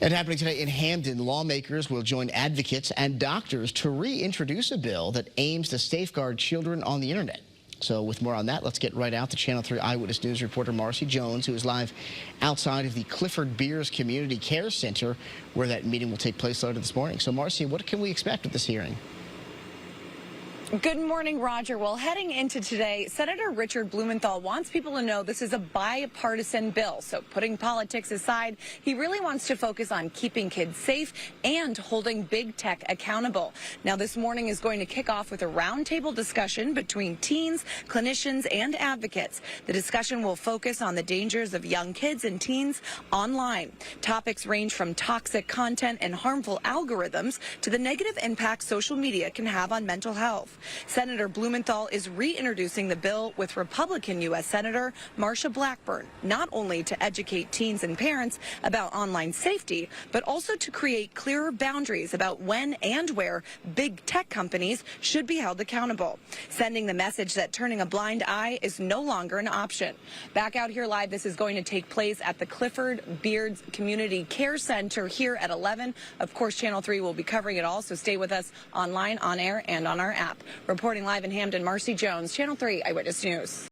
And happening today in Hamden, lawmakers will join advocates and doctors to reintroduce a bill that aims to safeguard children on the internet. So with more on that, let's get right out to Channel 3 Eyewitness News reporter Marcy Jones, who is live outside of the Clifford Beers Community Care Center, where that meeting will take place later this morning. So Marcy, what can we expect at this hearing? Good morning, Roger. Well, heading into today, Senator Richard Blumenthal wants people to know this is a bipartisan bill. So putting politics aside, he really wants to focus on keeping kids safe and holding big tech accountable. Now, this morning is going to kick off with a roundtable discussion between teens, clinicians, and advocates. The discussion will focus on the dangers of young kids and teens online. Topics range from toxic content and harmful algorithms to the negative impact social media can have on mental health. Senator Blumenthal is reintroducing the bill with Republican U.S. Senator Marsha Blackburn, not only to educate teens and parents about online safety, but also to create clearer boundaries about when and where big tech companies should be held accountable, sending the message that turning a blind eye is no longer an option. Back out here live, this is going to take place at the Clifford Beers Community Care Center here at 11. Of course, Channel 3 will be covering it all, so stay with us online, on air, and on our app. Reporting live in Hamden, Marcy Jones, Channel 3 Eyewitness News.